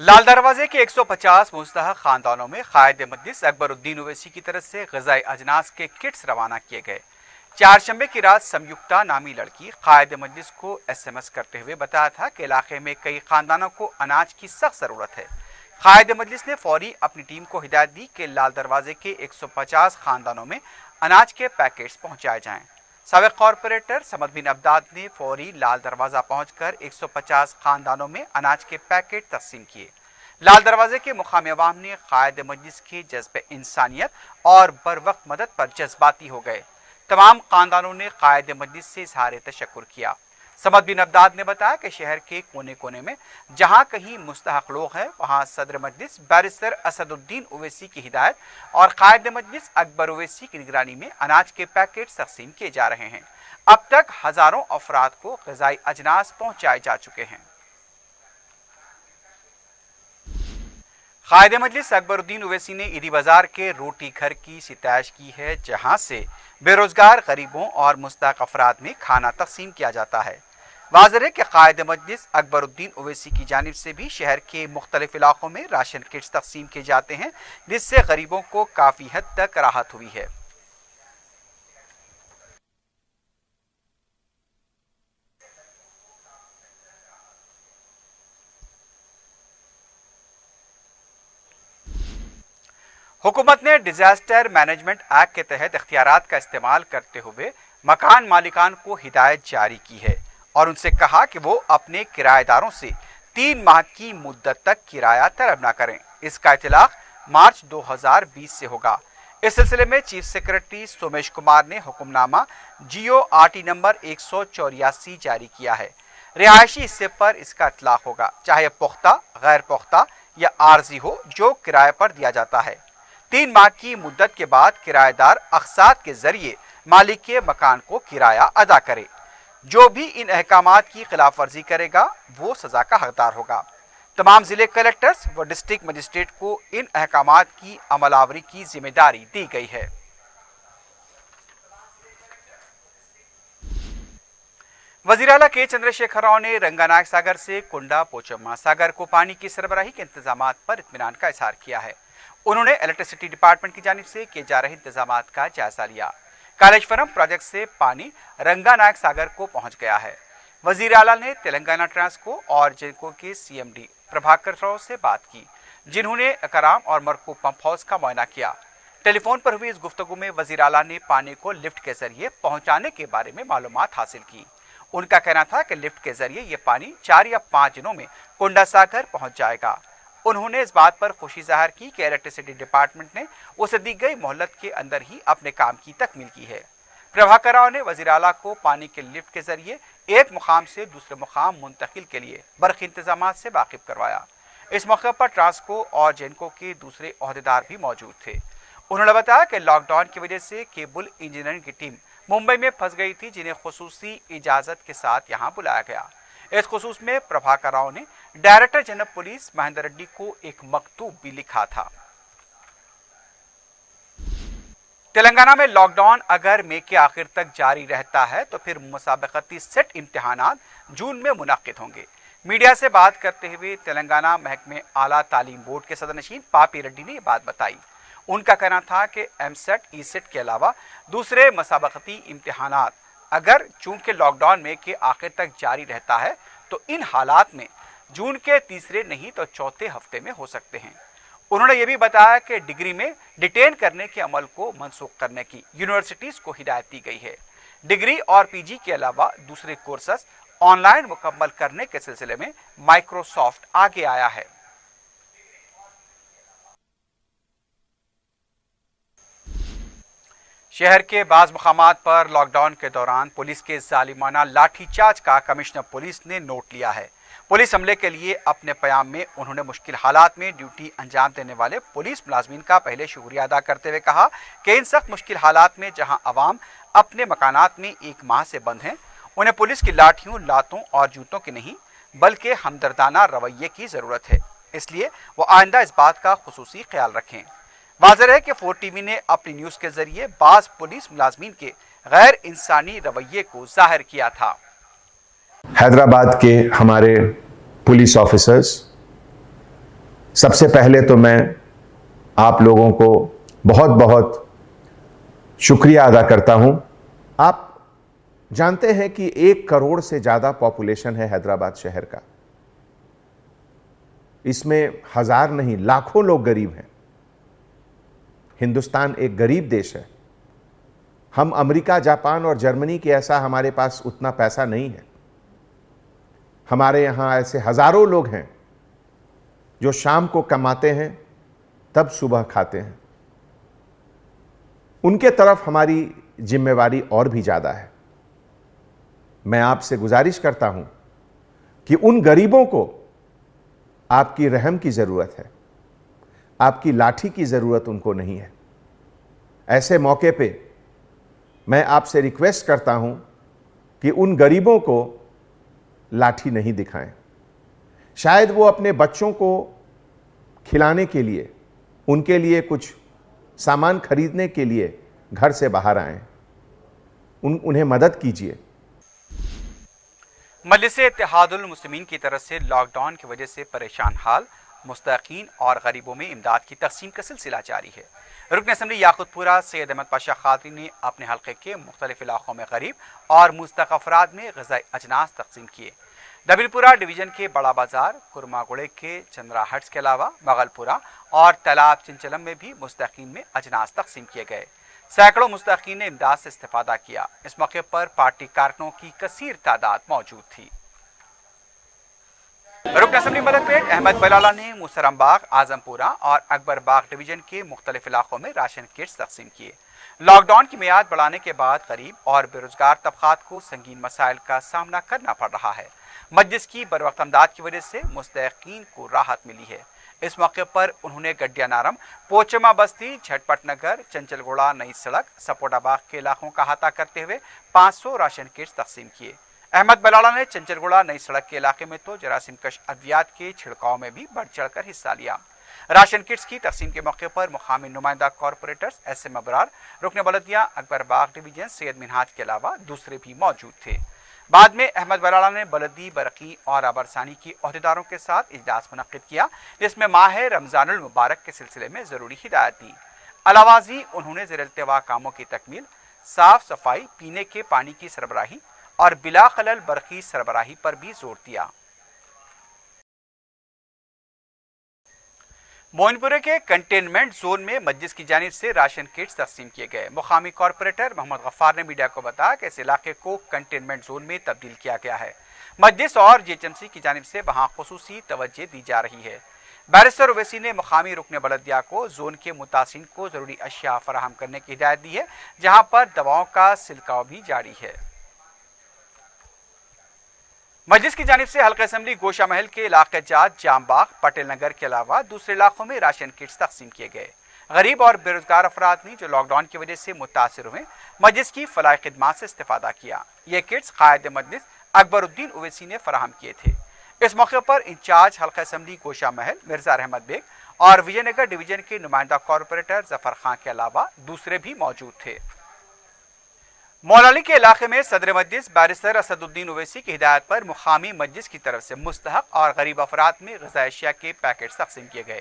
Speaker 1: लाल दरवाजे के 150 मुस्तहक खानदानों में कायद मजलिस अकबरुद्दीन ओवैसी की तरफ से ग़िज़ाई अजनास के किट्स रवाना किए गए। चारशंबे की रात संयुक्ता नामी लड़की कायद मजलिस को SMS करते हुए बताया था कि इलाके में कई खानदानों को अनाज की सख्त जरूरत है। कायद मजलिस ने फौरी अपनी टीम को हिदायत दी कि लाल दरवाजे के 150 खानदानों में अनाज के पैकेट्स पहुंचाए जाएं। साबिक कॉरपोरेटर समद बिन अब्दाद ने फौरी लाल दरवाजा पहुंचकर 150 खानदानों में अनाज के पैकेट तकसीम किए। लाल दरवाजे के मुकामी अवाम ने कायद मजलिस के जज्बे इंसानियत और बर वक्त मदद पर जज्बाती हो गए। तमाम खानदानों ने कायद मजलिस से इजहार तशक्कुर किया। समद बिन अब्दाद ने बताया कि शहर के कोने कोने में जहां कहीं मुस्तहक लोग हैं वहां सदर मजलिस बैरिस्टर असदुद्दीन ओवैसी की हिदायत और कायद मजलिस अकबर ओवैसी की निगरानी में अनाज के पैकेट तकसीम किए जा रहे हैं। अब तक हजारों अफराद को ग़िज़ाई अजनास पहुंचाए जा चुके हैं। कायद मजलिस अकबरुद्दीन ओवैसी ने ईदी बाजार के रोटी घर की सिताइश की है, जहां से बेरोजगार गरीबों और मुस्तहक अफराद में खाना तकसीम किया जाता है। वाज़ेह है कि कायद मजलिस अकबरुद्दीन ओवैसी की जानिब से भी शहर के मुख्तलिफ इलाकों में राशन किट्स तकसीम किए जाते हैं, जिससे गरीबों को काफ़ी हद तक राहत हुई है। हुकूमत ने डिजास्टर मैनेजमेंट एक्ट के तहत इख्तियारात का इस्तेमाल करते हुए मकान मालिकान को हिदायत जारी की है और उनसे कहा कि वो अपने किराएदारों से 3 माह की मुद्दत तक किराया तलब न करें। इसका इतलाक मार्च 2020 से होगा। इस सिलसिले में चीफ सेक्रेटरी सोमेश कुमार ने हुक्मनामा GORT नंबर 184 जारी किया है। रिहायशी हिस्से पर इसका इतलाक होगा, चाहे पुख्ता, गैर पुख्ता या आर्जी हो, जो किराए पर दिया जाता है। 3 माह की मुद्दत के बाद किराएदार अक़सात के जरिए मालिक के मकान को किराया अदा करे। जो भी इन अहकामात की खिलाफ वर्जी करेगा वो सजा का हकदार होगा। तमाम जिले कलेक्टर्स व डिस्ट्रिक्ट मजिस्ट्रेट को इन अहकामात की अमलावरी की जिम्मेदारी दी गई है। वज़ीर आला के चंद्रशेखर राव ने रंगानायक सागर से कुंडा पोचम्मा सागर को पानी की सरबराही के इंतजामात पर इत्मीनान का इजहार किया है। उन्होंने इलेक्ट्रिसिटी डिपार्टमेंट की जानिब से किए जा रहे इंतजामात का जायजा लिया। कालेश्वरम प्रोजेक्ट से पानी रंगानायक सागर को पहुंच गया है। वज़ीर आला ने तेलंगाना ट्रांसको और जेनको के CMD प्रभाकर राव से बात की, जिन्होंने कराम और मरकू पंप हाउस का मुआयना किया। टेलीफोन पर हुई इस गुफ्तगू में वज़ीर आला ने पानी को लिफ्ट के जरिए पहुंचाने के बारे में मालूमात हासिल की। उनका कहना था कि लिफ्ट के जरिए ये पानी 4 या 5 दिनों में कुंडा सागर पहुंच जाएगा। उन्होंने इस बात पर खुशी जाहिर की कि इलेक्ट्रिसिटी डिपार्टमेंट ने उसे दी गई मोहलत के अंदर ही अपने काम की तकमील की है। प्रभाकर राव ने वज़ीर आला को पानी के लिफ्ट के जरिए एक मुकाम से दूसरे मुकाम मुंतकिल के लिए बरक़ी इंतजामात से वाकिफ करवाया। इस मौके पर ट्रांसको और जेनको के दूसरे ओहदेदार भी मौजूद थे। उन्होंने बताया कि लॉकडाउन की वजह से केबल इंजीनियरिंग की टीम मुंबई में फंस गई थी, जिन्हें खुसूसी इजाज़त के साथ यहाँ बुलाया गया। इस खुसूस में प्रभाकर राव ने director general police Mahendra Reddy को एक मकतूब भी लिखा था। तेलंगाना में लॉकडाउन अगर मई के आखिर तक जारी रहता है तो फिर मुसाबकती सेट इम्तिहानात जून में मुनाकिद होंगे। मीडिया से बात करते हुए तेलंगाना महकमे आला तालीम बोर्ड के सदरनशीन पापी रेड्डी ने ये बात बताई। उनका कहना था कि MSET, ESET के अलावा दूसरे मुसाबकती इम्तिहानात अगर चूंकि लॉकडाउन में के आखिर तक जारी रहता है तो इन हालात में जून के तीसरे नहीं तो चौथे हफ्ते में हो सकते हैं। उन्होंने ये भी बताया कि डिग्री में डिटेन करने के अमल को मनसूख करने की यूनिवर्सिटीज़ को हिदायत दी गई है। डिग्री और PG के अलावा दूसरे कोर्सेस ऑनलाइन मुकम्मल करने के सिलसिले में माइक्रोसॉफ्ट आगे आया है। शहर के बाज़ मकामात पर लॉकडाउन के दौरान पुलिस के जालिमाना लाठीचार्ज का कमिश्नर पुलिस ने नोट लिया है। पुलिस हमले के लिए अपने बयान में उन्होंने मुश्किल हालात में ड्यूटी अंजाम देने वाले पुलिस मुलाजमीन का पहले शुक्रिया अदा करते हुए कहा कि इन सख्त मुश्किल हालात में जहां अवाम अपने मकानात में 1 माह से बंद हैं, उन्हें पुलिस की लाठियों, लातों और जूतों की नहीं बल्कि हमदर्दाना रवैये की ज़रूरत है। इसलिए वो आइंदा इस बात का खुसूसी ख्याल रखें। वाज़ेह है कि 4TV ने अपनी न्यूज़ के जरिए बाज़ पुलिस मुलाजमीन के गैर इंसानी रवैये को जाहिर किया था।
Speaker 3: हैदराबाद के हमारे पुलिस ऑफिसर्स, सबसे पहले तो मैं आप लोगों को बहुत बहुत शुक्रिया अदा करता हूं آپ جانتے ہیں کہ 1 کروڑ سے زیادہ پاپولیشن ہے حیدرآباد شہر کا. اس میں ہزار نہیں لاکھوں لوگ غریب ہیں. ہندوستان ایک غریب دیش ہے. ہم امریکہ، جاپان اور جرمنی کے ایسا ہمارے پاس اتنا پیسہ نہیں ہے. ہمارے یہاں ایسے ہزاروں لوگ ہیں جو شام کو کماتے ہیں تب صبح کھاتے ہیں. ان کے طرف ہماری ذمہ داری اور بھی زیادہ ہے. میں آپ سے گزارش کرتا ہوں کہ ان غریبوں کو آپ کی رحم کی ضرورت ہے، آپ کی لاٹھی کی ضرورت ان کو نہیں ہے. ایسے موقع پہ میں آپ سے ریکویسٹ کرتا ہوں کہ ان غریبوں کو لاٹھی نہیں دکھائیں. شاید وہ اپنے بچوں کو کھلانے کے لیے، ان کے لیے کچھ سامان خریدنے کے لیے گھر سے باہر آئیں. انہیں مدد کیجیے.
Speaker 1: مجلس اتحاد المسلمین کی طرف سے لاک ڈاؤن کی وجہ سے پریشان حال مستحقین اور غریبوں میں امداد کی تقسیم کا سلسلہ جاری ہے. رکن اسمبلی یاقوت پورہ سید احمد پاشا قادری نے اپنے حلقے کے مختلف علاقوں میں غریب اور مستحق افراد میں غذائی اجناس تقسیم کیے. دبیل پورہ ڈویژن کے بڑا بازار، کرما گڑے کے چندرا ہٹس کے علاوہ مغل پورہ اور تالاب چنچلم میں بھی مستحقین میں اجناس تقسیم کیے گئے. سینکڑوں مستحقین نے امداد سے استفادہ کیا. اس موقع پر پارٹی کارکنوں کی کثیر تعداد موجود تھی. رکن اسمبلی ملک پیٹ احمد بلالہ نے موسرم باغ، اعظم پورہ اور اکبر باغ ڈویژن کے مختلف علاقوں میں راشن کٹس تقسیم کیے. لاک ڈاؤن کی میعاد بڑھانے کے بعد غریب اور بے روزگار طبقات کو سنگین مسائل کا سامنا کرنا پڑ رہا ہے. مجلس کی بروقت امداد کی وجہ سے مستحقین کو راحت ملی ہے. اس موقع پر انہوں نے گڈیا نارم، پوچما بستی، جھٹپٹ نگر، چنچل گوڑا نئی سڑک، سپوٹا باغ کے علاقوں کا احاطہ کرتے ہوئے 500 راشن کٹس تقسیم کیے. احمد بلالہ نے چنچل گوڑا نئی سڑک کے علاقے میں تو جراثیم کش ادویات کے چھڑکاؤ میں بھی بڑھ چڑھ کر حصہ لیا. راشن کٹس کی تقسیم کے موقع پر مقامی نمائندہ کارپوریٹرز ایس ایم ابرار، رکن بلدیہ اکبر باغ ڈویژن سید منہاج کے علاوہ دوسرے بھی موجود تھے. بعد میں احمد بلالہ نے بلدی، برقی اور آبرسانی کی عہدیداروں کے ساتھ اجلاس منعقد کیا جس میں ماہ رمضان المبارک کے سلسلے میں ضروری ہدایت دی. علاوہ ازیں انہوں نے زیر التوا کاموں کی تکمیل، صاف صفائی، پینے کے پانی کی سربراہی اور بلا خلل برقی سربراہی پر بھی زور دیا. موئنپورے کے کنٹینمنٹ زون میں مجلس کی جانب سے راشن کٹس تقسیم کیے گئے. مقامی کارپوریٹر محمد غفار نے میڈیا کو بتایا کہ اس علاقے کو کنٹینمنٹ زون میں تبدیل کیا گیا ہے. مجلس اور جی ایچ ایم سی کی جانب سے وہاں خصوصی توجہ دی جا رہی ہے. بیرسٹر اویسی نے مقامی رکن بلدیہ کو زون کے متاثرین کو ضروری اشیاء فراہم کرنے کی ہدایت دی ہے، جہاں پر دواؤں کا سلکاؤ بھی جاری ہے. مجلس کی جانب سے حلقہ اسمبلی گوشہ محل کے علاقے جات، جام باغ، پٹیل نگر کے علاوہ دوسرے علاقوں میں راشن کٹس تقسیم کیے گئے. غریب اور بے روزگار افراد نے جو لاک ڈاؤن کی وجہ سے متاثر ہوئے، مجلس کی فلاحی خدمات سے استفادہ کیا. یہ کٹس قائد مجلس اکبر الدین اویسی نے فراہم کیے تھے. اس موقع پر انچارج حلقہ اسمبلی گوشہ محل مرزا رحمت بیگ اور وجے نگر ڈویژن کے نمائندہ کارپوریٹر ظفر خان کے علاوہ دوسرے بھی موجود تھے. مولالی کے علاقے میں صدر مجلس بیرسٹر اسد الدین اویسی کی ہدایت پر مقامی مجلس کی طرف سے مستحق اور غریب افراد میں غذائی اشیاء کے پیکٹس تقسیم کیے گئے.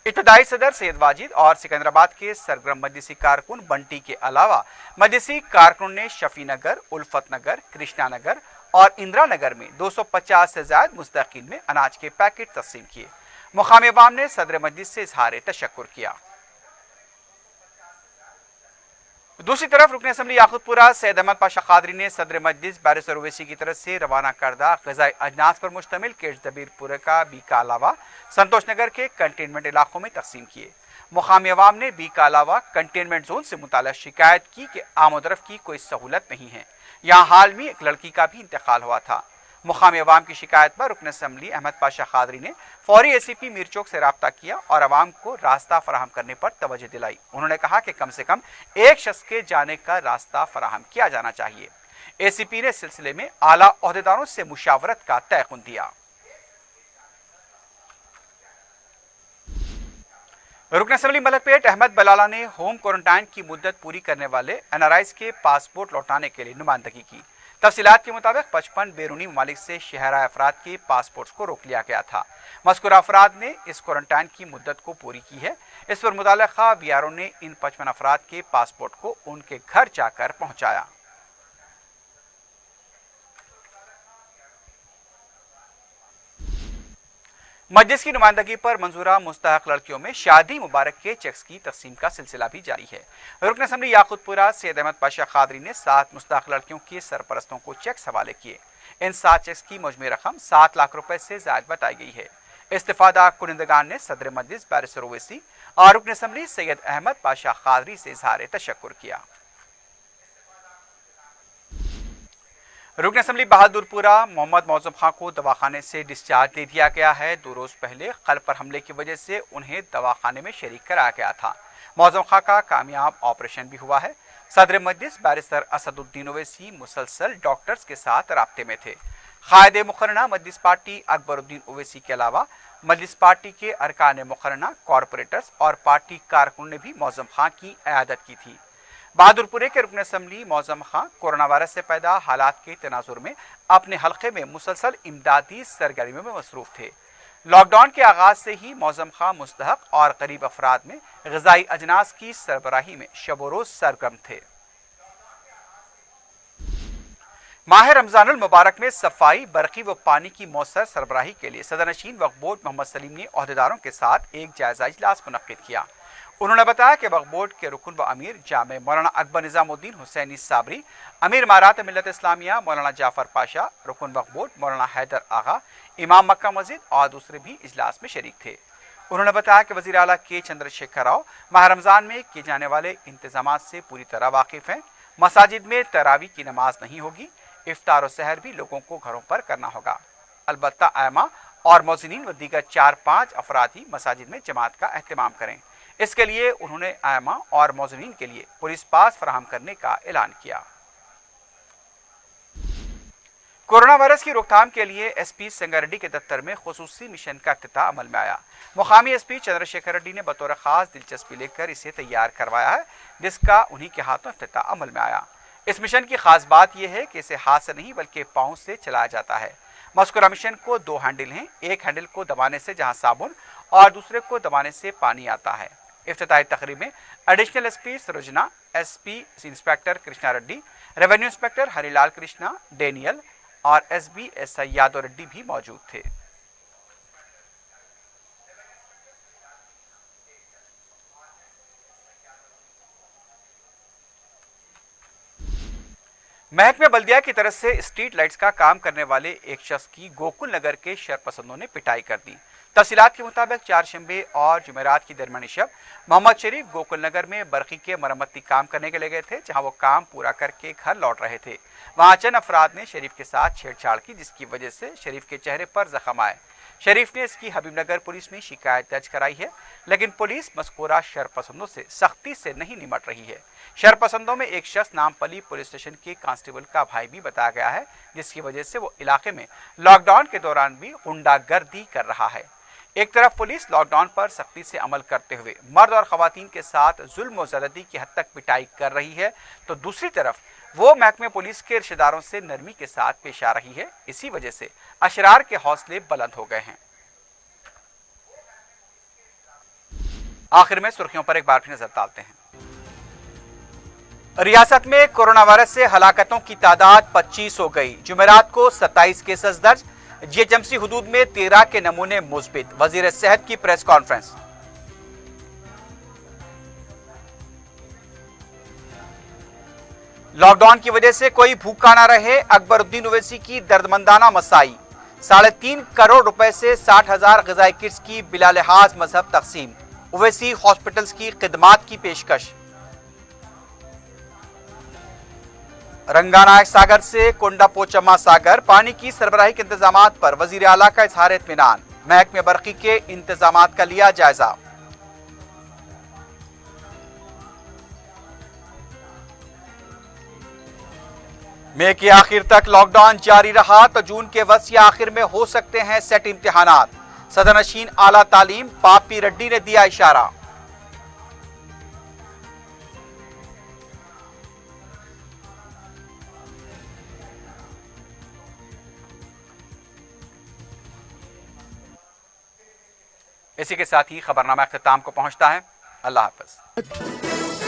Speaker 1: ابتدائی صدر سید واجد اور سکندرآباد کے سرگرم مجلسی کارکن بنٹی کے علاوہ مجلسی کارکنوں نے شفیع نگر، الفت نگر، کرشنا نگر اور اندرا نگر میں 250 سے زائد مستحقین میں اناج کے پیکٹ تقسیم کیے. مقامی عوام نے صدر مجلس سے اظہار تشکر کیا. دوسری طرف رکن اسمبلی یاقوت پورہ سید احمد پاشا قادری نے صدر مجلس بیرسٹر اویسی کی طرف سے روانہ کردہ غذائی اجناس پر مشتمل کٹس دبیر پورے کا بی کا علاوہ سنتوش نگر کے کنٹینمنٹ علاقوں میں تقسیم کیے. مقامی عوام نے بی کا علاوہ کنٹینمنٹ زون سے متعلق شکایت کی کہ آمد و رفت کی کوئی سہولت نہیں ہے. یہاں حال میں ایک لڑکی کا بھی انتقال ہوا تھا. مقامی عوام کی شکایت پر رکن اسمبلی احمد پاشا قادری نے فوری اے سی پی میر چوک سے رابطہ کیا اور عوام کو راستہ فراہم کرنے پر توجہ دلائی. انہوں نے کہا کہ کم سے کم ایک شخص کے جانے کا راستہ فراہم کیا جانا چاہیے. اے سی پی نے اس سلسلے میں اعلیٰ عہدیداروں سے مشاورت کا تیقن دیا. رکن اسمبلی ملک پیٹ احمد بلالہ نے ہوم کوارنٹائن کی مدت پوری کرنے والے این آر آئیز کے پاسپورٹ لوٹانے کے لیے نمائندگی کی. تفصیلات کے مطابق 55 بیرونی ممالک سے شہرائے افراد کے پاسپورٹس کو روک لیا گیا تھا. مذکورہ افراد نے اس کوارنٹائن کی مدت کو پوری کی ہے. اس پر متعلقہ وی آر او نے ان 55 افراد کے پاسپورٹ کو ان کے گھر جا کر پہنچایا. मजलिस की नुमाइंदगी पर मंजूरा मुस्तहक लड़कियों में शादी मुबारक के चेक्स की तकसीम का सिलसिला भी जारी है। रुकन असम्बली याकूतपुरा सैयद अहमद पाशा कादरी ने 7 मुस्तहक लड़कियों के सरपरस्तों को चेक्स हवाले किए। इन 7 चेक्स की मजमू रकम 7 लाख रुपए से ज्यादा बताई गई है। इस्तिफादा कुनिंदगान ने सदर मजलिस बैरिस्टर ओवैसी और रुकन असम्बली सैयद अहमद पाशा कादरी से इजहार तशक्कुर किया। रुकन असम्बली बहादुरपुरा मोहम्मद मौजम खां को दवाखाने से डिस्चार्ज दे दिया गया है। 2 रोज पहले कल्ब पर हमले की वजह से उन्हें दवाखाने में शरीक कराया गया था। मौजम खां का कामयाब ऑपरेशन भी हुआ है। सदर मजलिस बैरिस्टर असदुद्दीन ओवैसी मुसलसल डॉक्टर्स के साथ राब्ते में थे। कायदे मुकर्रना मजलिस पार्टी अकबरुद्दीन ओवैसी के अलावा मजलिस पार्टी के अरकान मुकर्रना, कॉरपोरेटर्स और पार्टी कारकुन ने भी मौजम खां की इयादत की थी। बहादुरपुरे के रुकन असम्बली मौजम खां कोरोना वायरस से पैदा हालात के तनाजुर में अपने हल्के में मुसलसल इमदादी सरगर्मियों में मसरूफ थे। लॉकडाउन के आगाज से ही मौजम खां मुस्तहक और गरीब अफराद में ग़िज़ाई अजनास की सरबराही में शब रोज सरगर्म थे। माह रमजानुल मुबारक में सफाई, बरकी व पानी की मौसर सरबराही के लिए सदरनशीन वक्फ बोर्ड मोहम्मद सलीम ने ओहदेदारों के साथ एक जायजा इजलास मुनक्किद किया। उन्होंने बताया कि वक्फ बोर्ड के रुकन व अमीर जामे मौलाना अकबर निजामुद्दीन हुसैनी साबरी, अमीर इमारात मिल्लत इस्लामिया मौलाना जाफर पाशा, रुकन वक्फ बोर्ड मौलाना हैदर आगा, इमाम मक्का मस्जिद और दूसरे भी इजलास में शरीक थे। उन्होंने बताया कि वज़ीर आला के चंद्रशेखर राव माह रमजान में किए जाने वाले इंतजामात से पूरी तरह वाकिफ हैं। मसाजिद में तरावी की नमाज नहीं होगी। इफ्तार और सहर भी लोगों को घरों पर करना होगा। अलबत्ता आयमा और मौज़िनीन व दीगर 4-5 अफराद ही मसाजिद में जमात का एहतमाम करें। इसके लिए उन्होंने आयमा और मौज़िनीन के लिए पुलिस पास फराहम करने का ऐलान किया। कोरोना वायरस की रोकथाम के लिए एसपी संगारेड्डी के दफ्तर में खुसूसी मिशन का इफ्तिताह अमल में आया। मुकामी एसपी चंद्रशेखर रेड्डी ने बतौर खास दिलचस्पी लेकर इसे तैयार करवाया है, जिसका उन्हीं के हाथों इफ्तिताह अमल में आया। इस मिशन की खास बात यह है कि इसे हाथ से नहीं बल्कि पाँव से चलाया जाता है। मस्कुरा मिशन को 2 हैंडल हैं। एक हैंडल को दबाने से जहां साबुन और दूसरे को दबाने से पानी आता है। इफ्तिताही तकरीब में additional SP Sarojana, SP inspector Krishna Reddy, revenue inspector Harilal Krishna, Daniel और एसबी एसआई यादव रेड्डी भी मौजूद थे। महकमे बल्दिया की तरफ से स्ट्रीट लाइट्स का काम करने वाले एक शख्स की गोकुल नगर के शरपसंदों ने पिटाई कर दी। तफसीलात के मुताबिक 4 शंबे और जुमेरात की दरमियानी शब मोहम्मद शरीफ गोकुल नगर में बरकी के मरम्मती काम करने के लिए गए थे, जहां वो काम पूरा करके घर लौट रहे थे। वहां चंद अफराद ने शरीफ के साथ छेड़छाड़ की, जिसकी वजह से शरीफ के चेहरे पर जख्म आए। शरीफ ने इसकी हबीबनगर पुलिस में शिकायत दर्ज कराई है, लेकिन पुलिस मज़कूरा शरपसंदों से सख्ती से नहीं निमट रही है। शरपसंदों में एक शख्स नामपली पुलिस स्टेशन के कांस्टेबल का भाई भी बताया गया है, जिसकी वजह से वो इलाके में लॉकडाउन के दौरान भी गुंडागर्दी कर रहा है। एक तरफ पुलिस लॉकडाउन पर सख्ती से अमल करते हुए मर्द और खवातीन के साथ जुल्म और ज़्यादती की हद तक पिटाई कर रही है, तो दूसरी तरफ वो महकमे पुलिस के रिश्तेदारों से नरमी के साथ पेश आ रही है। इसी वजह से अशरार के हौसले बुलंद हो गए हैं। आखिर में सुर्खियों पर एक बार फिर नजर डालते हैं। रियासत में कोरोना वायरस से हलाकतों की तादाद 25 हो गई। जुमेरात को 27 केसेस दर्ज। जीएचएमसी हुदूद में 13 के नमूने मुस्बित। वजीर सेहत की प्रेस कॉन्फ्रेंस। लॉकडाउन की वजह से कोई भूखा ना रहे, अकबरुद्दीन ओवैसी की दर्दमंदाना मसाई। 3.5 करोड़ रुपए से 60,000 ग़िज़ाई किट्स की बिला लिहाज मजहब तकसीम। ओवैसी हॉस्पिटल्स की खिदमात की पेशकश। रंगानायक सागर से कोंडा पोचम्मा सागर पानी की सरबराही के इंतजामात पर वजीर आला का इजहार इत्मीनान। महकमे बरकी के इंतजामात का लिया जायजा। मई के आखिर तक लॉकडाउन जारी रहा तो जून के वसी आखिर में हो सकते हैं सेट इम्तिहानात। सदरनशीन आला तालीम पापी रेड्डी ने दिया इशारा। इसी के साथ ही खबरनामा अख्ताम को पहुंचता है। अल्लाह हाफ़िज़।